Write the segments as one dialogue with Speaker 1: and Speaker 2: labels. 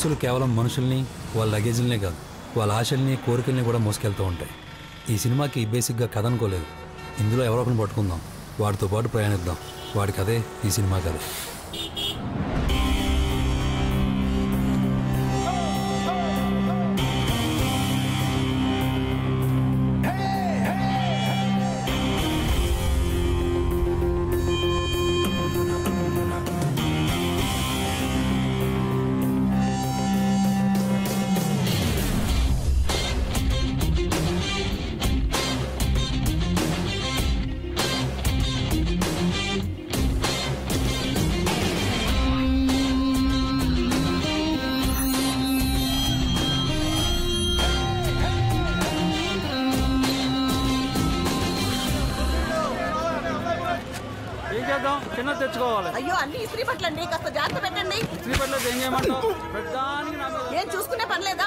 Speaker 1: బస్సులు కేవలం మనుషుల్ని, వాళ్ళ లగేజీలనే కాదు, వాళ్ళ ఆశల్ని, కోరికల్ని కూడా మోసుకెళ్తూ ఉంటాయి. ఈ సినిమాకి బేసిక్గా కథ అనుకోలేదు. ఇందులో ఎవరో ఒకరిని పట్టుకుందాం, వాడితో పాటు ప్రయాణిద్దాం. వాడి కథే ఈ సినిమా కథ.
Speaker 2: చిన్న తెచ్చుకోవాలి.
Speaker 3: అయ్యో అన్ని ఇస్త్రీ బట్టలండి, కాస్త జాగ్రత్త పెట్టండి.
Speaker 2: ఇస్త్రీ బట్టలు ఏం చేయమంటావు?
Speaker 3: ఏం చూసుకునే పని లేదా?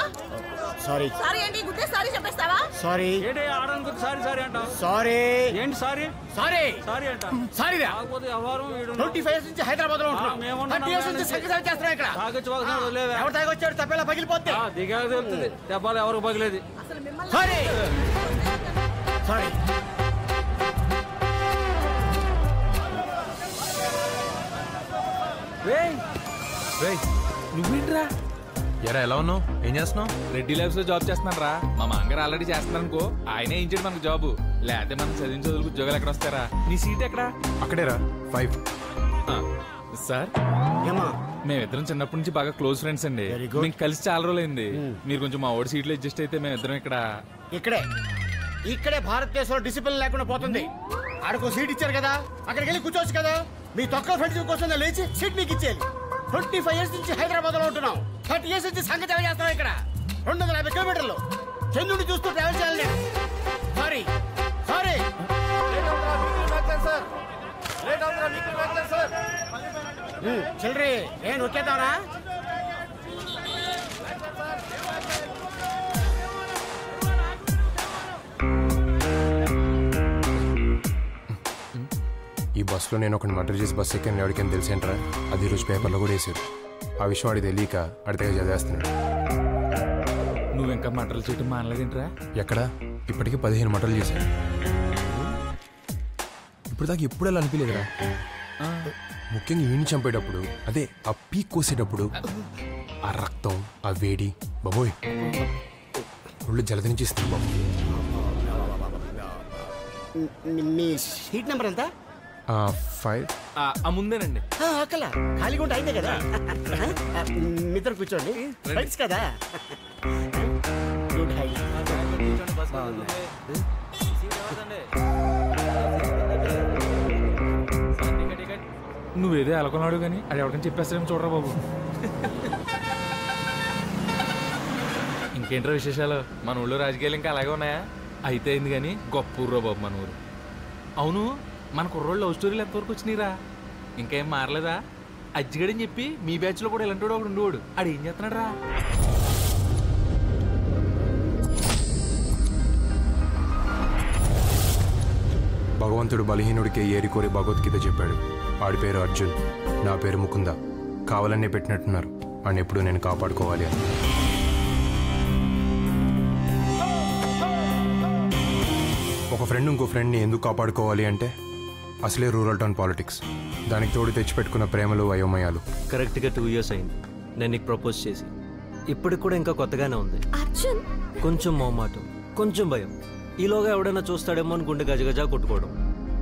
Speaker 4: సారీ
Speaker 3: సారీ ఏంటి? గుద్దే సారీ చెప్పేస్తావా?
Speaker 4: సారీ
Speaker 2: ఏంటి ఆడడానికి సారీ సారీ అంటావు?
Speaker 4: సారీ
Speaker 2: ఏంటి సారీ
Speaker 4: సారీ
Speaker 2: సారీ అంట?
Speaker 4: సారీ
Speaker 2: కాకపోతే వ్యవహారం
Speaker 4: 25 years నుంచి హైదరాబాద్ లో ఉంటున్నాం. 30 years నుంచి సంగీతం చేస్తున్నాం ఇక్కడ. ఎవరు తాగొచ్చాడు తప్పేలా పగిలిపోతే
Speaker 2: దిగాక తెలుస్తుంది దెబ్బలు ఎవరికి పగిలేది.
Speaker 3: అసలు మిమ్మల్ని
Speaker 4: సారీ సారీ
Speaker 5: నువ్వేంట్రా? ఎరా ఎలా ఉన్నావు? ఏం చేస్తున్నావు? రెడ్డి ల్యాబ్స్ లో జాబ్ చేస్తున్నాను రా. మా మాంగారు ఆల్రెడీ చేస్తున్నారు అనుకో. ఆయనే ఇచ్చాడు మనకు జాబ్. లేకపోతే మనం చదివిన చదువులకు ఉద్యోగాలు ఎక్కడ వస్తారా? నీ సీట్ ఎక్కడా? అక్కడేరా 5. సార్ మేమిద్దరం చిన్నప్పటి నుంచి బాగా క్లోజ్ ఫ్రెండ్స్ అండి. మీకు కలిసి చాలా రోజులైంది. మీరు కొంచెం మా ఓడి సీట్లో అడ్జస్ట్ అయితే మేమిద్దరం
Speaker 4: ఇక్కడే భారతదేశంలో డిసిప్లిన్ లేకుండా పోతుంది. ఆడకు సీట్ ఇచ్చారు కదా, అక్కడికి వెళ్ళి కూర్చోవచ్చు కదా. మీ తొక్క ఫ్రెండ్స్ కోసం లేచి సీట్ మీకు ఇచ్చేయాలి. 25 years నుంచి హైదరాబాద్ లో ఉంటున్నాం. 30 years నుంచి సంగతి చేస్తున్నాం ఇక్కడ. 250 kilometers చంద్రుని చూస్తూ ట్రావెల్ చేయాలి నేను. సారీ సారీ చిల్లరి నేను ఒకేదానా?
Speaker 6: ఈ బస్సులో నేను ఒకటి మర్డర్ చేసి బస్సు ఎక్కాను. ఎవరికైనా తెలిసేంట్రా? అది ఈరోజు పేపర్లో కూడా వేసారు. ఆ విషయం వాడికి తెలియక అడితే చదివేస్తున్నాడు.
Speaker 5: నువ్వు ఇంకా మర్డర్లు చేయటం మానలేదేంట్రా?
Speaker 6: ఎక్కడ? ఇప్పటికీ 15 మర్డర్లు చేశాను. ఇప్పుడు దాకా ఎప్పుడు అలా అనిపించలేదురా. ముఖ్యంగా ఈయన్ని చంపేటప్పుడు, అదే ఆ పీక్ కోసేటప్పుడు ఆ రక్తం, ఆ వేడి, బాబోయ్ ఒళ్ళు జలది నుంచి ఇస్తుంది బాబు.
Speaker 4: మీ సీట్ నెంబర్ ఎంత?
Speaker 6: 5.
Speaker 5: ముందేనండి.
Speaker 4: అక్కలా ఖాళీగా ఉంటే అయితే కదా. మిత్రం కూర్చోండి, ఫ్రెండ్స్ కదా. Good high.
Speaker 5: నువ్వేదో ఎలకొన్నాడు కానీ అది ఎవరికైనా చెప్పేస్తారేమో చూడరా బాబు. ఇంకేంట్రా విశేషాలు? మన ఊళ్ళో రాజకీయాలు ఇంకా అలాగే ఉన్నాయా? అయితే అయింది కానీ గొప్ప ఊర్రా బాబు మన ఊరు. అవును, మన కుర్రోళ్ళు లవ్ స్టోరీలు ఎంతవరకు వచ్చినాయిరా? ఇంకేం మారలేదా? అజ్జిగడని చెప్పి మీ బ్యాచ్ లో కూడా ఇలాంటి ఒకడు ఉండేవాడు. ఆడు ఏం చేస్తున్నాడు రా?
Speaker 6: భగవంతుడు బలహీనుడికి ఏరి కోరి భగవద్గీత చెప్పాడు. వాడి పేరు అర్జున్, నా పేరు ముకుంద. కావాలనే పెట్టినట్టున్నారు. వాడిని ఎప్పుడు నేను కాపాడుకోవాలి అని. ఒక ఫ్రెండ్ ఇంకో ఫ్రెండ్ని ఎందుకు కాపాడుకోవాలి అంటే అసలే రూరల్ టౌన్ పాలిటిక్స్. దానికి తోడు తెచ్చిపెట్టుకున్న ప్రేమలు, అయోమయాలు.
Speaker 7: కరెక్ట్గా 2 years అయింది నేను నీకు ప్రపోజ్ చేసి. ఇప్పటికి కూడా ఇంకా కొత్తగానే ఉంది.
Speaker 8: అర్జున్
Speaker 7: కొంచెం మొహమాటం, కొంచెం భయం. ఈలోగా ఎవడైనా చూస్తాడేమో అని గుండె గజగజా కొట్టుకోవడం.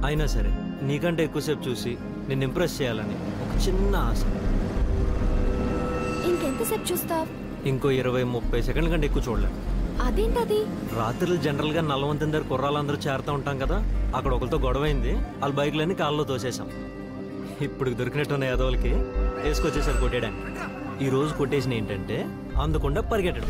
Speaker 7: అయినా సరే నీకంటే ఎక్కువసేపు చూసి నిన్ను ఇంప్రెస్ చేయాలని ఒక చిన్న ఆశ.
Speaker 8: ఇంకెంతసేపు చూస్తావు?
Speaker 7: ఇంకో 20-30 సెకండ్ల కంటే ఎక్కువ చూడలేను.
Speaker 8: అదేంటది?
Speaker 7: రాత్రులు జనరల్గా నల్లవంతం దగ్గర కుర్రాళ్ళందరూ చేరుతూ ఉంటాం కదా. అక్కడ ఒకరితో గొడవైంది. వాళ్ళ బైక్లన్నీ కాళ్ళలో తోసేసాం. ఇప్పుడు దొరికినట్టున్న యాదవులకి వేసుకొచ్చేసారు కొట్టేయడానికి. ఈ రోజు కొట్టేసిన ఏంటంటే అందకుండా పరిగెట్టడం.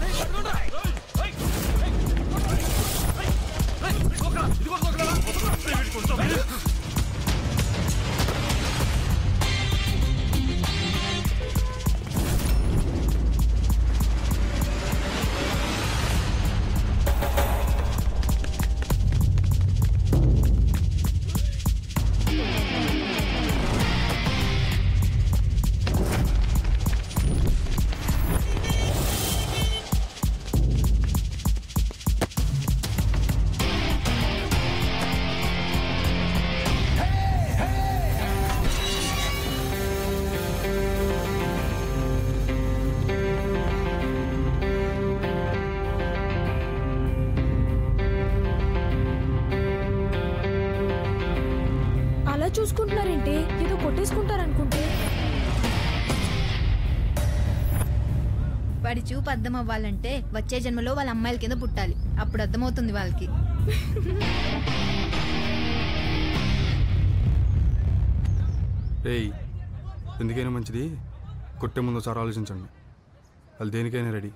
Speaker 8: ఏంటి? ఏదో కొట్టేసుకుంటారనుకుంటే.
Speaker 9: వాడి చూపు అర్థం అవ్వాలంటే వచ్చే జన్మలో వాళ్ళ అమ్మాయిల కింద పుట్టాలి. అప్పుడు అర్థమవుతుంది వాళ్ళకి.
Speaker 10: రేయ్, ఎందుకైనా మంచిది కొట్టే ముందు ఒకసారి ఆలోచించండి. వాళ్ళు దేనికైనా రెడీ,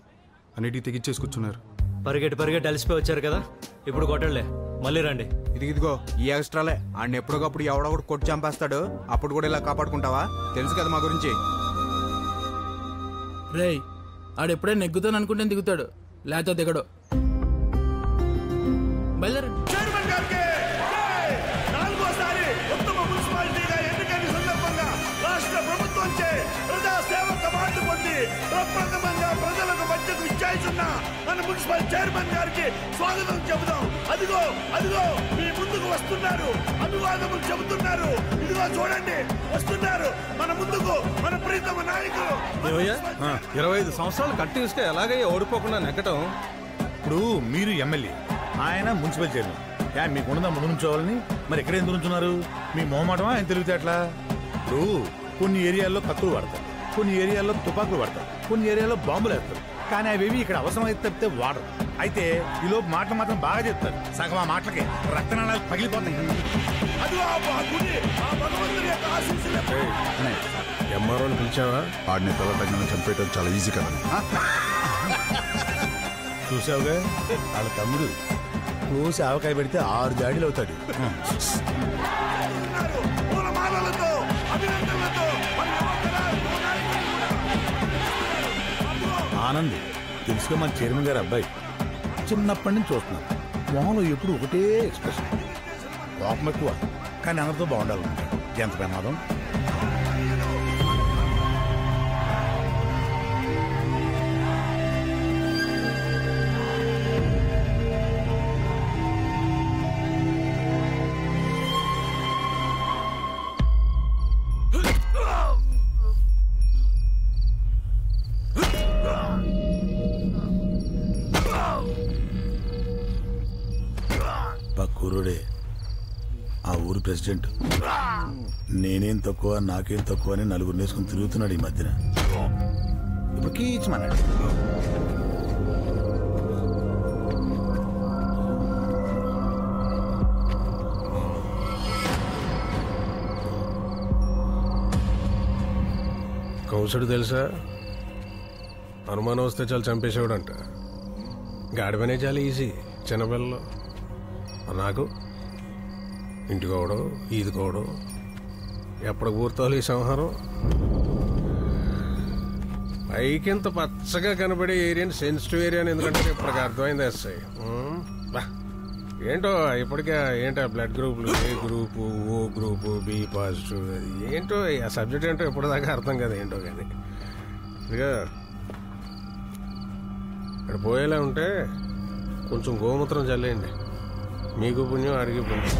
Speaker 10: అన్నిటికీ తెగిచ్చేసి కూర్చున్నారు.
Speaker 7: పరిగెట్టి అలసిపోయి వచ్చారు కదా, ఇప్పుడు కొట్టండి, మళ్ళీ రండి.
Speaker 11: ఇదిగో ఈ ఎక్స్ట్రాలే. ఆడిని ఎప్పటికప్పుడు ఎవడొకటి కొట్టి చంపేస్తాడు, అప్పుడు కూడా ఇలా కాపాడుకుంటావా? తెలుసు కదా మా గురించి.
Speaker 12: రేయ్, ఆడెప్పుడైనా నెగ్గుతాను అనుకుంటే దిగుతాడు, లేకపోతే దిగడు. బయలుదేరండి.
Speaker 13: మన మున్సిపల్ చైర్మన్ గారికి స్వాగతం చెబుదాం. అదిగో అదిగో మీ ముందుకు వస్తున్నారు, అభివాదములు చెబుతున్నారు. ఇదిగో చూడండి, వస్తున్నారు మన ముందుకు మన ప్రీతమ నాయకులు.
Speaker 14: 25 సంవత్సరాలు కట్టిస్తే ఎలాగయ్యా ఓడిపోకుండా నెగ్గటం?
Speaker 13: ఇప్పుడు మీరు ఎమ్మెల్యే, ఆయన మున్సిపల్ చైర్మన్. మీకు ఉండదా ముందు నుంచోవాలని? మరి ఎక్కడ ఎందుకు నుంచున్నారు? మీ మొహమాటమా ఆయన తెలివితేటలా? ఇప్పుడు కొన్ని ఏరియాల్లో కత్తులు వాడతారు, కొన్ని ఏరియాల్లో తుపాకులు వాడతారు, కొన్ని ఏరియాల్లో బాంబులు వేస్తారు. కానీ అవేవి ఇక్కడ అవసరమైతే తప్పితే వాడరు. అయితే ఈలోపు మాటలు మాత్రం బాగా చెప్తారు. సగం ఆ మాటలకి రక్తనాళాలు పగిలిపోతాయి.
Speaker 14: ఎంఆర్ఓని పిలిచావా?
Speaker 13: ఆడిని పిల్లటంగా చంపేయటం చాలా ఈజీ కదా. చూసావుగా వాళ్ళ తమ్ముడు కోసి ఆవకాయ పెడితే 6 జాడీలు అవుతాడు. ఆనంద్ తెలుసుగా మన చైర్మన్ గారు అబ్బాయి, చిన్నప్పటి నుంచి చూస్తున్నాం. మొహంలో ఎప్పుడు ఒకటే ఎక్స్ప్రెషన్. కోపం ఎక్కువ, కానీ అందరితో బాగుండాలనుకుంటాడు. ఎంత ప్రమాదం. పక్కూరుడే ఆ ఊరు ప్రెసిడెంట్. నేనేం తక్కువ నాకేం తక్కువ అని నలుగురు నేసుకుని తిరుగుతున్నాడు ఈ మధ్యన. ఇప్పుడు కీచమన్నాడు.
Speaker 14: కౌసుడు తెలుసా? అనుమానం వస్తే చాలా చంపేసేవాడంట. గాడిపనే చాలా ఈజీ చిన్నపిల్లలు. నాకు ఇంటికోవడం ఈదుకోవడం ఎప్పటికి పూర్తోవాలి ఈ సంహారం. పైకింత పచ్చగా కనబడే ఏరియాని సెన్సిటివ్ ఏరియా అని ఎందుకంటే ఇప్పటికి అర్థమైంది ఎస్ఐ. ఏంటో ఇప్పటికే ఏంటో బ్లడ్ గ్రూపులు, A group, O group, B positive, ఏంటో ఆ సబ్జెక్ట్ ఏంటో ఇప్పటిదాకా అర్థం కదా ఏంటో. కానీ ఇదిగా ఇక్కడ పోయేలా ఉంటే కొంచెం గోమూత్రం చల్లేయండి. మీకు పుణ్యం, అడిగి పుణ్యం.